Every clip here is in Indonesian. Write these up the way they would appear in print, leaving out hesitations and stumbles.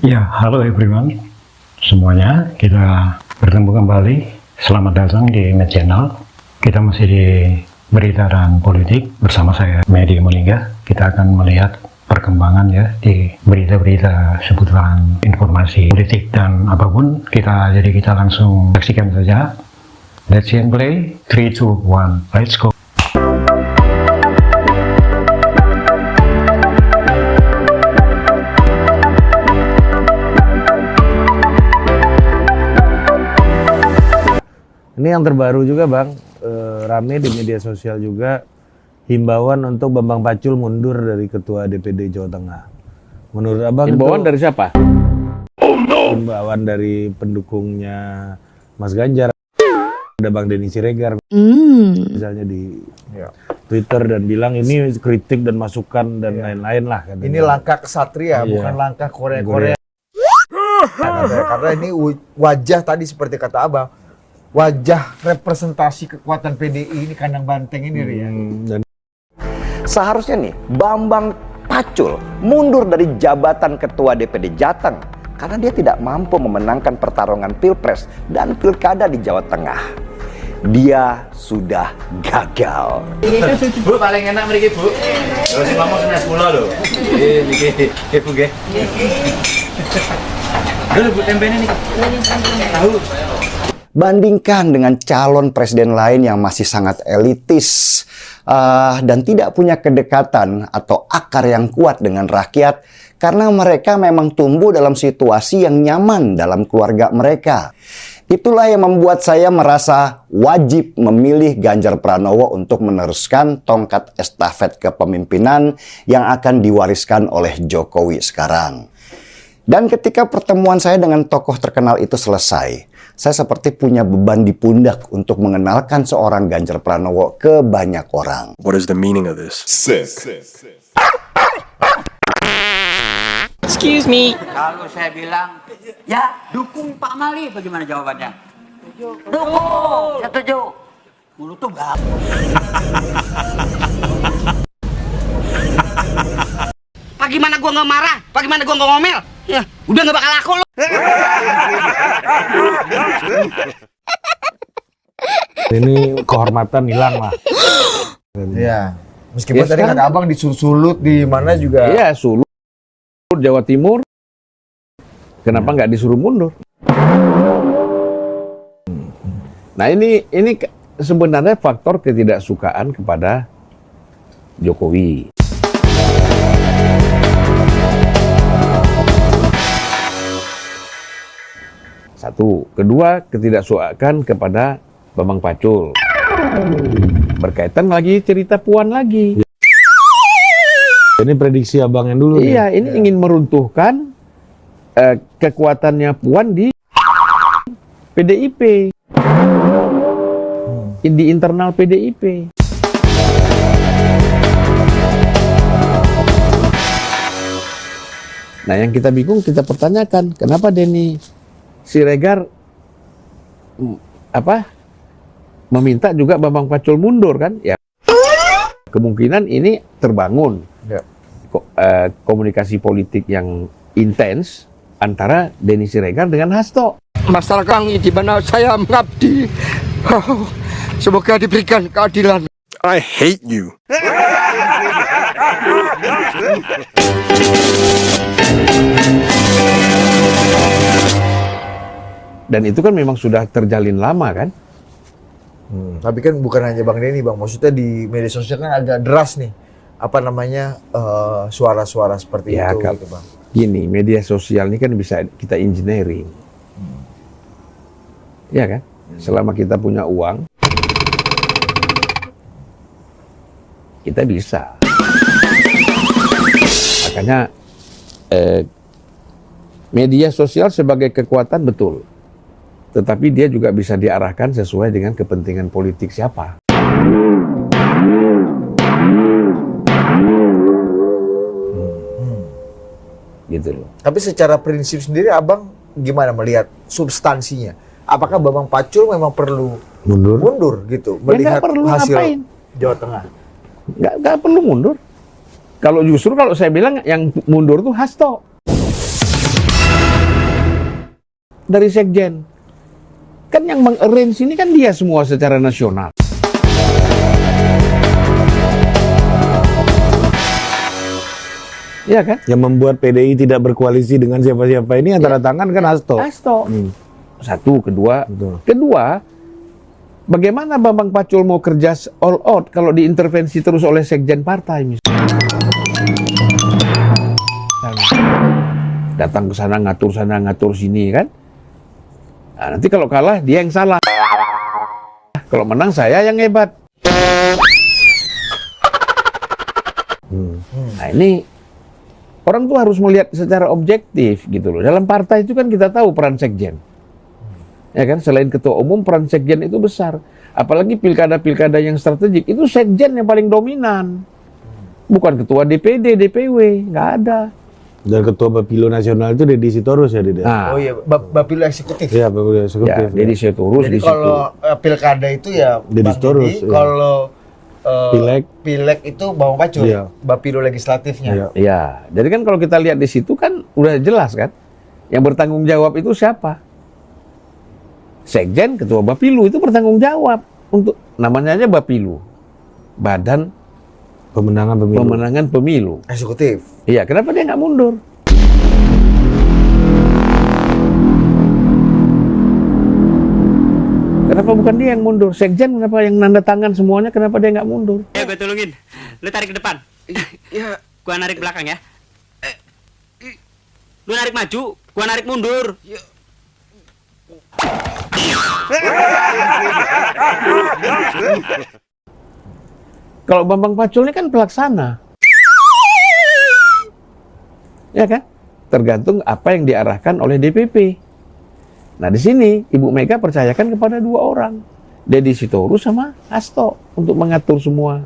Ya, halo everyone semuanya, kita bertemu kembali. Selamat datang di Med Channel. Kita masih di berita dan politik bersama saya, Medi Molinga. Kita akan melihat perkembangan ya di berita-berita seputaran informasi politik dan apapun. Jadi kita langsung saksikan saja. Let's see and play. 3, 2, 1, let's go. Ini yang terbaru juga Bang, rame di media sosial juga, himbauan untuk Bambang Pacul mundur dari Ketua DPD Jawa Tengah. Menurut Abang himbauan dari siapa? Himbauan dari pendukungnya Mas Ganjar, ada Bang Denny Siregar misalnya di Twitter dan bilang ini kritik dan masukan dan lain-lain lah. Katanya. Ini langkah kesatria, bukan langkah Korea-Korea. Karena ini wajah tadi seperti kata Abang, wajah representasi kekuatan PDI ini kandang banteng ini ya. Seharusnya nih Bambang Pacul mundur dari jabatan Ketua DPD Jateng karena dia tidak mampu memenangkan pertarungan Pilpres dan Pilkada di Jawa Tengah. Dia sudah gagal. Bu, paling enak mriki, Bu. Terus ngomong senes kula lho. Niki, Bu nggih. Lho, Bu tempene niki. Tahu. Bandingkan dengan calon presiden lain yang masih sangat elitis dan tidak punya kedekatan atau akar yang kuat dengan rakyat karena mereka memang tumbuh dalam situasi yang nyaman dalam keluarga mereka. Itulah yang membuat saya merasa wajib memilih Ganjar Pranowo untuk meneruskan tongkat estafet kepemimpinan yang akan diwariskan oleh Jokowi sekarang. Dan ketika pertemuan saya dengan tokoh terkenal itu selesai, saya seperti punya beban di pundak untuk mengenalkan seorang Ganjar Pranowo ke banyak orang. What is the meaning of this? Sick. Excuse me. Kalau saya bilang, ya dukung Pak Mali, bagaimana jawabannya? Dukung, setuju. Mulut tuh gak. Bagaimana gua nggak marah? Bagaimana gua nggak ngomel? Ya, udah nggak bakal laku lu. Ini kehormatan hilang lah. Iya. Meskipun Ya, tadi kata Abang disulut di mana juga. Iya, Sulut, Jawa Timur. Kenapa nggak disuruh mundur? Nah, ini sebenarnya faktor ketidaksukaan kepada Jokowi. Satu. Kedua, ketidaksukaan kepada Bambang Pacul. Berkaitan lagi cerita Puan lagi. Ini prediksi Abang yang dulu. Iya, ini ingin meruntuhkan kekuatannya Puan di PDIP. Di internal PDIP. Nah, yang kita bingung, kita pertanyakan, kenapa Denny Siregar meminta juga Bambang Pacul mundur kan? Ya, kemungkinan ini terbangun komunikasi politik yang intens antara Denny Siregar dengan Hasto. Masalah kami di mana saya mengabdi. Semoga diberikan keadilan. I hate you. Dan itu kan memang sudah terjalin lama kan? Tapi kan bukan hanya Bang Denny, Bang. Maksudnya di media sosial kan agak deras nih. Apa namanya suara-suara seperti Ya, itu gitu, Bang. Gini, media sosial ini kan bisa kita engineering. Ya kan? Selama kita punya uang, kita bisa. Makanya media sosial sebagai kekuatan betul. Tetapi dia juga bisa diarahkan sesuai dengan kepentingan politik siapa. Gitu loh. Tapi secara prinsip sendiri Abang gimana melihat substansinya? Apakah Bambang Pacul memang perlu mundur gitu melihat nggak perlu, hasil ngapain? Jawa Tengah? Nggak perlu mundur. Kalau saya bilang yang mundur tuh Hasto. dari sekjen. Kan yang meng-arrange ini kan dia semua secara nasional. Iya kan? Yang membuat PDI tidak berkoalisi dengan siapa-siapa ini antara tangan kan Hasto. Hasto. Satu, kedua. Betul. Kedua, bagaimana Bambang Pacul mau kerja all out kalau diintervensi terus oleh sekjen partai misalnya? Datang ke sana ngatur sini kan? Nah, nanti kalau kalah dia yang salah. Kalau menang saya yang hebat. Nah ini orang tuh harus melihat secara objektif gitu loh. Dalam partai itu kan kita tahu peran sekjen. Ya kan, selain ketua umum peran sekjen itu besar. Apalagi pilkada-pilkada yang strategik itu sekjen yang paling dominan. Bukan ketua DPD, DPW, nggak ada. Dan ketua Bapilo Nasional itu Deddy Sitorus ya, Deddy? Nah, Oh iya, Bapilo eksekutif. Iya, Bapilo Eksekutif. ya, Deddy Sitorus Jadi di situ. kalau pilkada itu ya Deddy Bang Sitorus, Deddy, iya. kalau Pileg. itu Bambang Pacul, Iya. Bapilo legislatifnya. Iya. Ya, jadi kan kalau kita lihat di situ kan udah jelas kan, yang bertanggung jawab itu siapa? Sekjen, ketua Bapilo itu bertanggung jawab untuk namanya aja Bapilo, Badan Pemenangan Pemilu. Eksekutif. Iya, kenapa dia nggak mundur? Kenapa bukan dia yang mundur? Sekjen kenapa yang nanda tangan semuanya? Kenapa dia nggak mundur? Ya gue tolongin. Lu tarik ke depan. Iya. Gua narik belakang ya. Lu narik maju, gua narik mundur. Kalau Bambang Pacul ini kan pelaksana. Ya kan? Tergantung apa yang diarahkan oleh DPP. Nah di sini Ibu Mega percayakan kepada dua orang, Deddy Sitorus sama Hasto untuk mengatur semua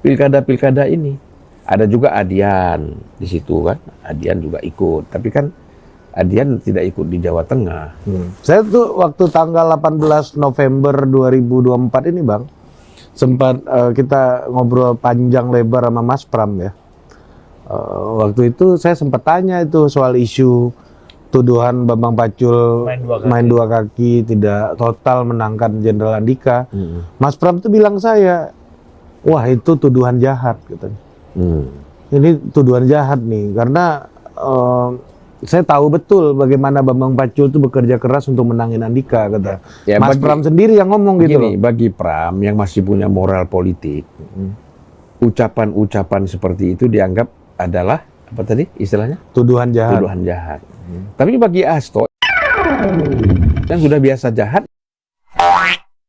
pilkada-pilkada ini. Ada juga Adian di situ kan, Adian juga ikut, tapi kan Adian tidak ikut di Jawa Tengah. Saya tuh waktu tanggal 18 November 2024 ini Bang, sempat kita ngobrol panjang lebar sama Mas Pram ya. Waktu itu saya sempat tanya itu soal isu tuduhan Bambang Pacul main dua kaki tidak total menangkan Jenderal Andika. Mas Pram tuh bilang saya, wah itu tuduhan jahat katanya. Ini tuduhan jahat nih karena saya tahu betul bagaimana Bambang Pacul itu bekerja keras untuk menangin Andika kata. Ya, Mas Pram sendiri yang ngomong gitu loh. Bagi Pram yang masih punya moral politik, ucapan-ucapan seperti itu dianggap adalah apa tadi istilahnya? Tuduhan jahat. Tuduhan jahat. Tapi bagi Hasto yang sudah biasa jahat,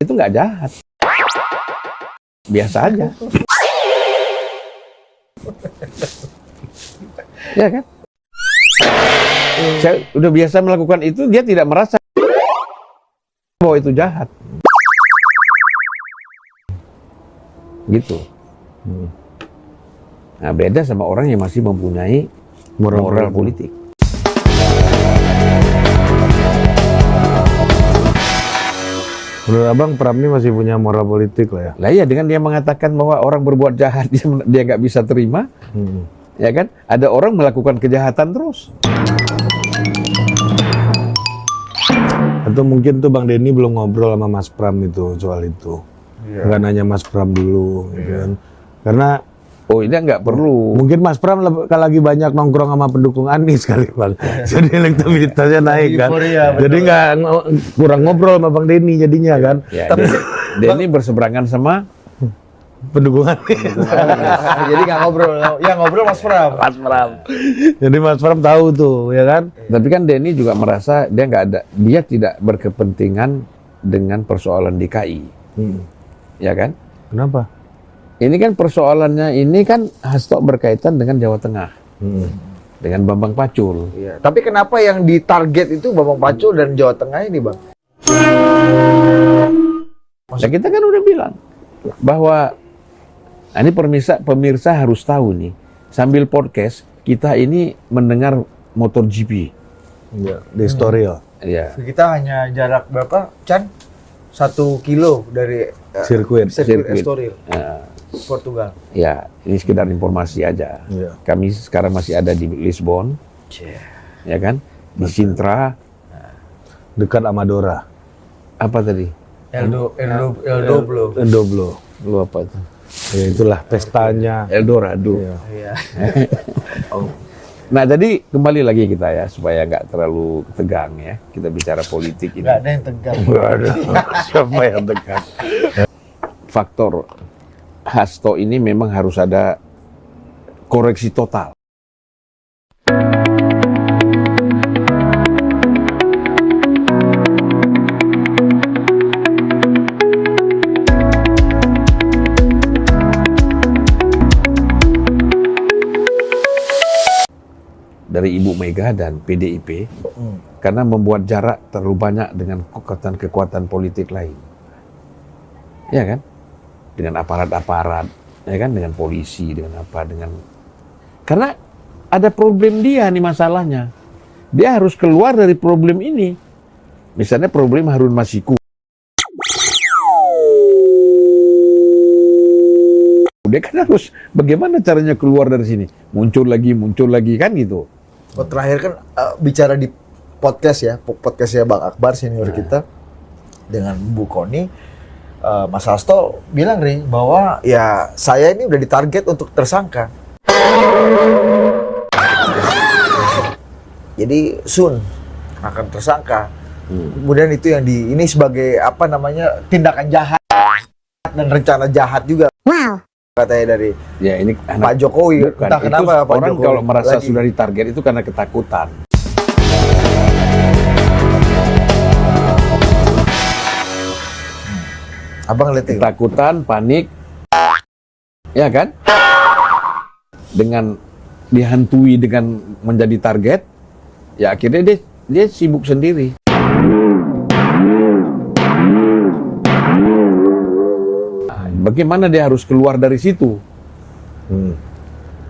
itu nggak jahat, biasa aja. Ya kan? Saya udah biasa melakukan itu, dia tidak merasa bahwa itu jahat. Gitu. Nah, beda sama orang yang masih mempunyai moral politik. Menurut Abang Pram ini masih punya moral politik lah ya. Lah iya, dengan dia mengatakan bahwa orang berbuat jahat dia nggak bisa terima, ya kan? Ada orang melakukan kejahatan terus. Atau mungkin tuh Bang Denny belum ngobrol sama Mas Pram itu soal itu. Nggak nanya Mas Pram dulu, gitu kan. Karena ini nggak perlu. mungkin Mas Pram lagi banyak nongkrong sama pendukung Anies kali Bang. Jadi elektabilitasnya naik kan. Jadi nggak kurang ngobrol sama Bang Denny jadinya kan. Ya, Denny berseberangan sama Pendukung Anies. Jadi nggak ngobrol, ya ngobrol Mas Pram. Jadi Mas Pram tahu tuh, ya kan? Tapi kan Denny juga merasa dia tidak berkepentingan dengan persoalan DKI. Ya kan? Kenapa? Ini kan persoalannya ini kan Hasto berkaitan dengan Jawa Tengah. Dengan Bambang Pacul. Iya. Tapi kenapa yang ditarget itu Bambang Pacul dan Jawa Tengah ini, Bang? Nah, kita kan udah bilang bahwa ini pemirsa harus tahu nih, sambil podcast kita ini mendengar MotoGP. Iya, di Estoril. Ya. Kita hanya jarak berapa, Chan? 1 kilo dari Sirkuit. Estoril, Ya. Portugal. Ya, ini sekedar informasi aja. Iya. Kami sekarang masih ada di Lisbon, ya kan? Di Sintra. dekat Amadora. Apa tadi? El Doblo. Lu apa itu? Ya itulah pestanya. Eldorado. Iya. Nah, jadi kembali lagi kita ya, supaya nggak terlalu tegang ya. Kita bicara politik ini. Nggak ada yang tegang. Waduh, siapa yang tegang? Faktor Hasto ini memang harus ada koreksi total. Dari Ibu Mega dan PDIP karena membuat jarak terlalu banyak dengan kekuatan-kekuatan politik lain. Ya kan? Dengan aparat-aparat, ya kan, dengan polisi, dengan apa, karena ada problem dia nih masalahnya. Dia harus keluar dari problem ini. Misalnya problem Harun Masiku. Dia kan harus bagaimana caranya keluar dari sini? Muncul lagi kan gitu. Terakhir kan bicara di podcastnya Bang Akbar senior kita dengan Bu Koni, Mas Hasto bilang nih bahwa ya saya ini udah ditarget untuk tersangka. Jadi soon akan tersangka. Kemudian itu yang ini sebagai apa namanya tindakan jahat dan rencana jahat juga. Wow. Katanya dari ya ini Pak Jokowi. Bukan. Entah Itu kenapa Pak orang Jokowi kalau merasa lagi sudah ditarget itu karena ketakutan. Abang lihat itu. Ketakutan, panik, ya kan? Dengan dihantui dengan menjadi target, ya akhirnya dia sibuk sendiri. Bagaimana dia harus keluar dari situ?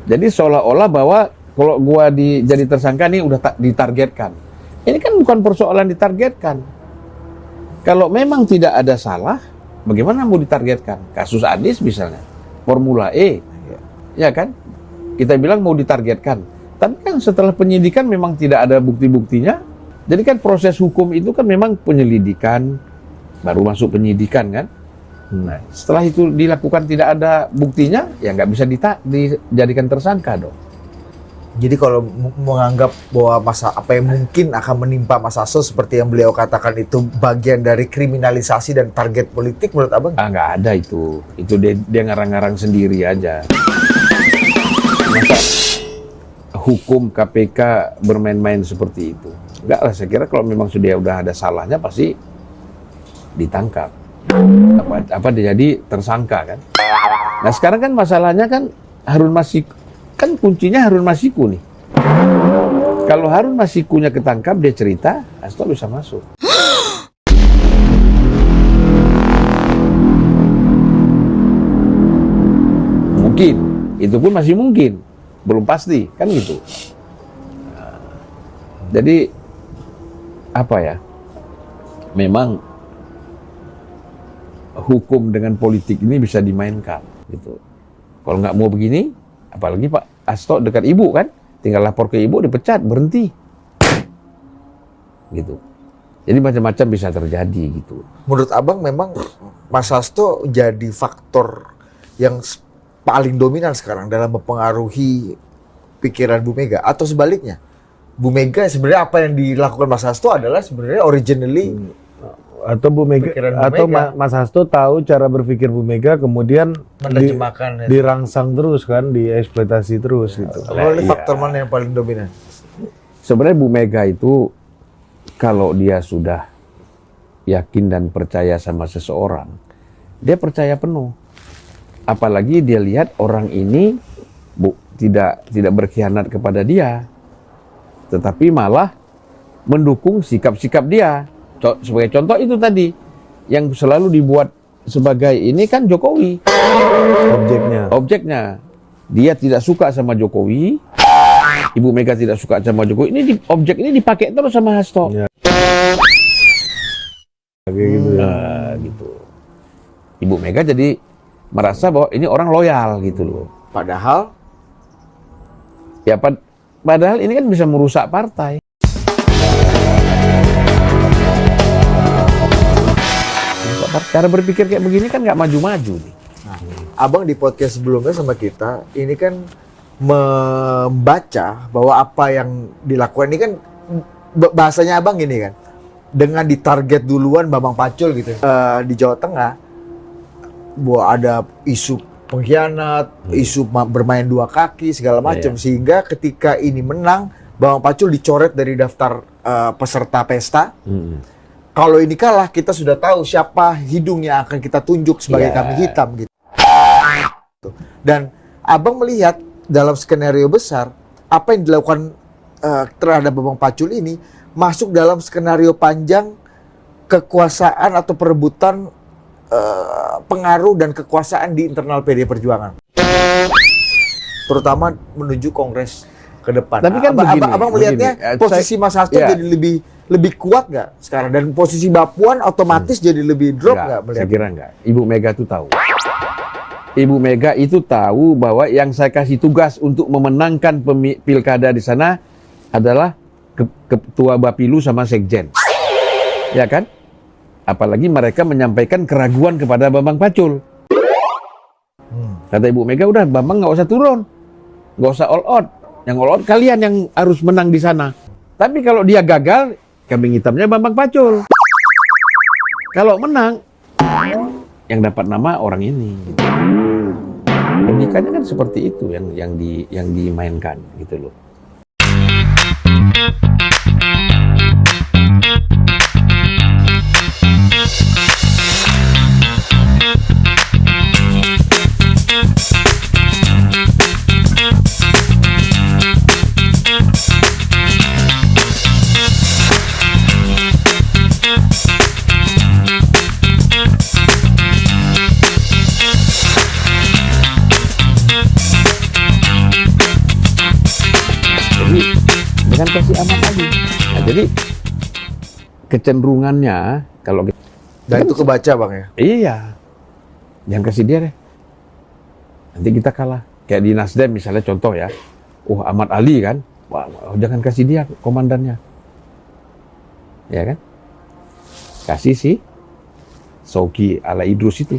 Jadi seolah-olah bahwa kalau gua jadi tersangka nih udah ditargetkan. Ini kan bukan persoalan ditargetkan. Kalau memang tidak ada salah, bagaimana mau ditargetkan? Kasus Anies misalnya, Formula E, ya kan? Kita bilang mau ditargetkan. Tapi kan setelah penyidikan memang tidak ada bukti-buktinya. Jadi kan proses hukum itu kan memang penyelidikan, baru masuk penyidikan kan? Nah, setelah itu dilakukan tidak ada buktinya, ya nggak bisa dijadikan tersangka dong. Jadi kalau menganggap bahwa apa yang mungkin akan menimpa Mas Hasto seperti yang beliau katakan itu bagian dari kriminalisasi dan target politik menurut Abang? Nggak ada itu. Itu dia ngarang-ngarang sendiri aja. Masa hukum KPK bermain-main seperti itu? Nggak lah, saya kira kalau memang udah ada salahnya pasti ditangkap. Apa dia jadi tersangka kan? Nah sekarang kan masalahnya kan Harun Masiku, kan kuncinya Harun Masiku nih. Kalau Harun Masikunya ketangkap, dia cerita, Hasto bisa masuk. Mungkin, itu pun masih mungkin, belum pasti, kan gitu. Jadi apa ya? Memang hukum dengan politik ini bisa dimainkan gitu. Kalau nggak mau begini, apalagi Pak Hasto dekat ibu kan, tinggal lapor ke ibu, dipecat, berhenti gitu. Jadi macam-macam bisa terjadi gitu. Menurut Abang memang Mas Hasto jadi faktor yang paling dominan sekarang dalam mempengaruhi pikiran Bu Mega, atau sebaliknya Bu Mega sebenarnya apa yang dilakukan Mas Hasto adalah sebenarnya originally Atau Bu Mega atau Mas Hasto tahu cara berpikir Bu Mega, kemudian menerjemahkan dirangsang terus kan, dieksploitasi terus gitu. Kalau faktor mana yang paling dominan? Sebenarnya Bu Mega itu kalau dia sudah yakin dan percaya sama seseorang, dia percaya penuh. Apalagi dia lihat orang ini tidak berkhianat kepada dia, tetapi malah mendukung sikap-sikap dia. Sebagai contoh itu tadi, yang selalu dibuat sebagai ini kan Jokowi. Objeknya. Dia tidak suka sama Jokowi, Ibu Mega tidak suka sama Jokowi. Objek ini dipakai terus sama Hasto. Ya. Gitu ya. Gitu. Ibu Mega jadi merasa bahwa ini orang loyal gitu loh. Padahal ini kan bisa merusak partai. Cara berpikir kayak begini kan nggak maju-maju nih. Nah, Abang di podcast sebelumnya sama kita, ini kan membaca bahwa apa yang dilakukan ini kan bahasanya Abang gini kan, dengan ditarget duluan Bambang Pacul gitu di Jawa Tengah, bahwa ada isu pengkhianat, isu bermain dua kaki segala macam, sehingga ketika ini menang, Bambang Pacul dicoret dari daftar peserta pesta. Kalau ini kalah, kita sudah tahu siapa hidung yang akan kita tunjuk sebagai kambing hitam gitu. Dan Abang melihat dalam skenario besar, apa yang dilakukan terhadap Bambang Pacul ini masuk dalam skenario panjang kekuasaan atau perebutan pengaruh dan kekuasaan di internal PD Perjuangan, terutama menuju Kongres ke depan. Tapi kan abang melihatnya posisi Mas Hasto jadi lebih kuat nggak sekarang, dan posisi Mbak Puan otomatis jadi lebih drop nggak? Saya kira nggak. Ibu Mega itu tahu. Ibu Mega itu tahu bahwa yang saya kasih tugas untuk memenangkan pilkada di sana adalah ketua Bapilu sama Sekjen, ya kan? Apalagi mereka menyampaikan keraguan kepada Bambang Pacul. Kata Ibu Mega, udah Bambang nggak usah turun, nggak usah all out. Yang all out kalian yang harus menang di sana. Tapi kalau dia gagal, kambing hitamnya Bambang Pacul. Kalau menang, yang dapat nama orang ini. Logikanya kan seperti itu yang dimainkan gitu loh. Dengan kasih aman lagi. Nah, jadi kecenderungannya kalau dan itu kebaca Bang ya? Iya. Jangan kasih dia deh. Nanti kita kalah. Kayak di Nasdem misalnya contoh ya. Ahmad Ali kan. Wah, jangan kasih dia komandannya. Ya kan? Kasih si Sogi ala Idrus itu.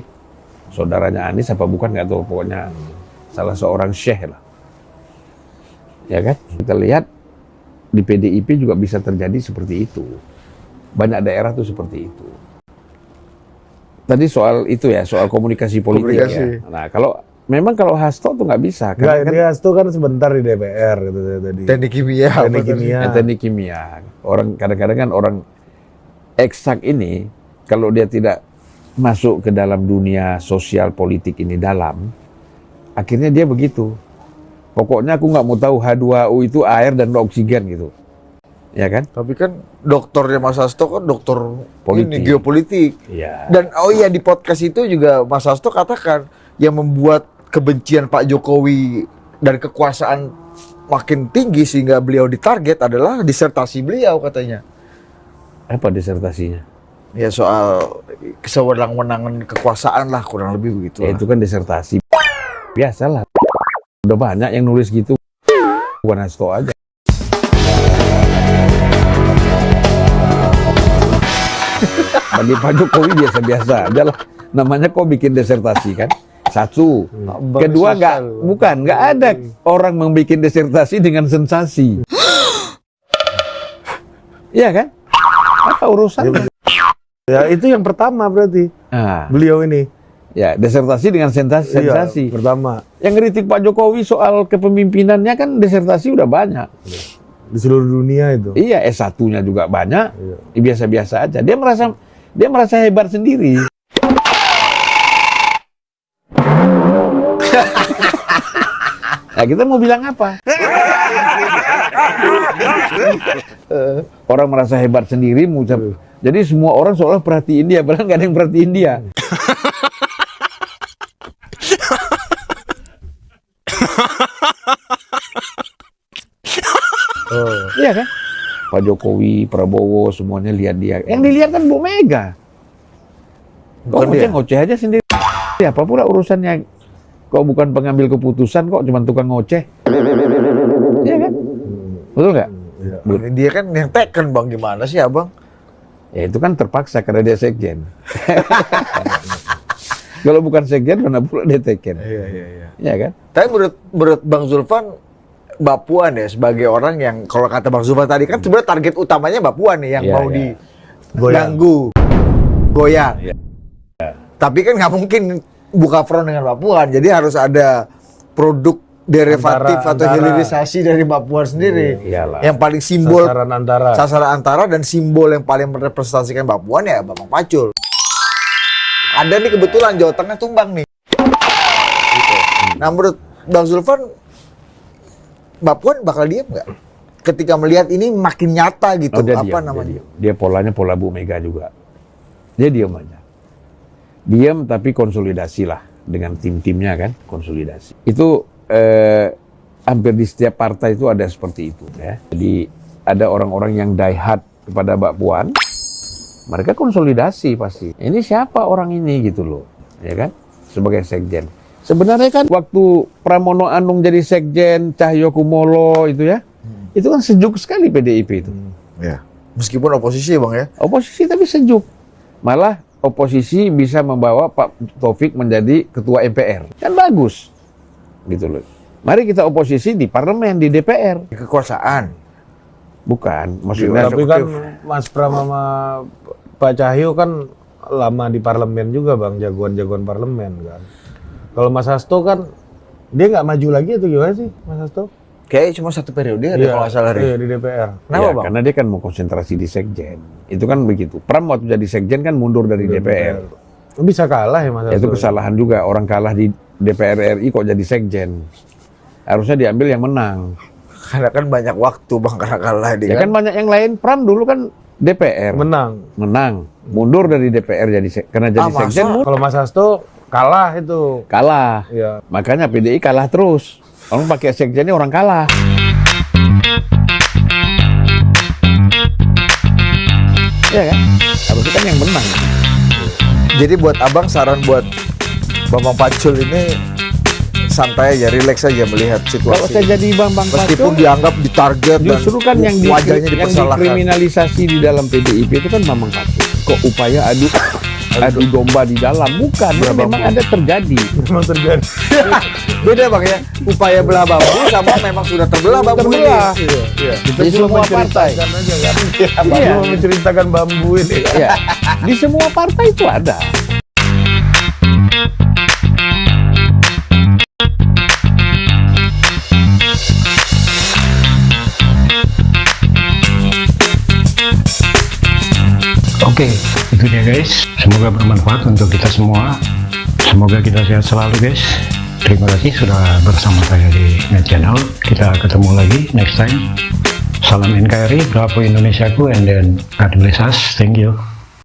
Saudaranya Anies apa bukan nggak tahu, pokoknya salah seorang syekh lah. Ya kan? Kita lihat di PDIP juga bisa terjadi seperti itu. Banyak daerah tuh seperti itu. Tadi soal itu ya, soal komunikasi politik ya. Nah, kalau Hasto tuh nggak bisa. Kan Hasto kan sebentar di DPR gitu tadi. Teknik kimia. Orang kadang-kadang kan orang eksak ini kalau dia tidak masuk ke dalam dunia sosial politik ini dalam, akhirnya dia begitu. Pokoknya aku nggak mau tahu H2O itu air dan oksigen gitu, ya kan? Tapi kan doktornya Mas Hasto kan doktor politik, geopolitik. Ya. Dan di podcast itu juga Mas Hasto katakan yang membuat kebencian Pak Jokowi dan kekuasaan makin tinggi sehingga beliau ditarget adalah disertasi beliau katanya. Apa disertasinya? Ya soal kesewenang-wenangan kekuasaan lah, kurang lebih begitu. Ya, itu kan disertasi. Biasalah. Udah banyak yang nulis gitu, bukan Hasto aja. Bagi Pak Jokowi biasa-biasa aja lah. Namanya kok bikin disertasi kan? Satu. Kedua nggak ada orang membuat disertasi dengan sensasi. Iya kan? Apa urusannya? Ya itu yang pertama berarti. Beliau ini. Ya, disertasi dengan sensasi. Iya, pertama. Yang kritik Pak Jokowi soal kepemimpinannya kan disertasi udah banyak. Di seluruh dunia itu. Iya, S1-nya juga banyak. Iya. Biasa-biasa aja. Dia merasa hebat sendiri. Nah, kita mau bilang apa? Orang merasa hebat sendiri, jadi semua orang seolah perhatiin dia, padahal nggak ada yang perhatiin dia. Iya kan? Pak Jokowi, Prabowo, semuanya lihat dia. Yang dilihat kan Bu Mega. Kok ngoceh aja sendiri. Apa pula urusannya? Kok bukan pengambil keputusan, kok cuma tukang ngoceh. Iya kan? Betul nggak? Dia kan yang teken Bang, gimana sih Abang? Ya itu kan terpaksa karena dia sekjen. Kalau bukan sekjen mana pula dia teken. Iya. Iya kan? Tapi menurut Bang Zulfan, Mbak Puan ya sebagai orang yang kalau kata Bang Zulfan tadi kan sebenarnya target utamanya Mbak Puan nih yang mau diganggu, goyang. Iya. Tapi kan nggak mungkin buka front dengan Mbak Puan, jadi harus ada produk derivatif atau hilirisasi dari Mbak Puan sendiri. Iyalah. Yang paling simbol sasaran antara dan simbol yang paling merepresentasikan Mbak Puan ya Bambang Pacul. Ada nih kebetulan Jawa Tengah tumbang nih. Gitu. Nah menurut Bang Zulfan, Mbak Puan bakal diam nggak? Ketika melihat ini makin nyata gitu, Dia polanya pola Bu Mega juga. Dia diam aja. Diam tapi konsolidasi lah dengan tim-timnya kan, konsolidasi. Itu hampir di setiap partai itu ada seperti itu ya. Jadi ada orang-orang yang die hard kepada Mbak Puan, mereka konsolidasi pasti. Ini siapa orang ini gitu loh, ya kan? Sebagai sekjen. Sebenarnya kan waktu Pramono Anung jadi sekjen, Cahyokumolo itu ya, itu kan sejuk sekali PDIP itu. Ya. Meskipun oposisi Bang ya. Oposisi tapi sejuk. Malah oposisi bisa membawa Pak Taufik menjadi ketua MPR. Kan bagus. Gitu loh. Mari kita oposisi di parlemen, di DPR. Di kekuasaan. Bukan, maksudnya. Tapi kan Mas Pram sama Pak Cahyo kan lama di parlemen juga Bang, jagoan-jagoan parlemen kan. Kalau Mas Hasto kan dia nggak maju lagi atau gimana sih Mas Hasto? Kayaknya cuma 1 periode ada kalau nggak salah. Iya di DPR. Kenapa Bang? Karena dia kan mau konsentrasi di sekjen. Itu kan begitu. Pram waktu jadi sekjen kan mundur dari DPR. Bisa kalah ya Mas Hasto? Itu kesalahan juga, orang kalah di DPR RI kok jadi sekjen. Harusnya diambil yang menang. Karena kan banyak waktu Bang karena kalah dia. Ya kan banyak yang lain. Pram dulu kan DPR. Menang. Mundur dari DPR karena jadi sekjen. Kalau Mas Hasto kalah itu. Kalah. Iya. Makanya PDI kalah terus. Orang pakai sekjennya orang kalah. Iya kan? Harusnya kan yang menang. Jadi buat Abang saran buat Bambang Pacul ini santai aja, relax aja melihat situasi. Kalau saya jadi Bambang Pacul, meskipun dianggap ditarget justru kan yang wajahnya dipersalahkan. dikriminalisasi di dalam PDIP itu kan Bambang Pacul. Kok upaya adu domba di dalam? Bukan, memang ada terjadi. Memang terjadi. Beda Bang ya, upaya belah bambu sama memang sudah terbelah bambu ini. Iya. Di semua partai. Baru menceritakan bambu ini. Iya. Di semua partai itu ada. Oke, itu dia guys. Semoga bermanfaat untuk kita semua. Semoga kita sehat selalu guys. Terima kasih sudah bersama saya di Med Channel. Kita ketemu lagi next time. Salam NKRI, Bravo Indonesiaku, and then God bless us. Thank you.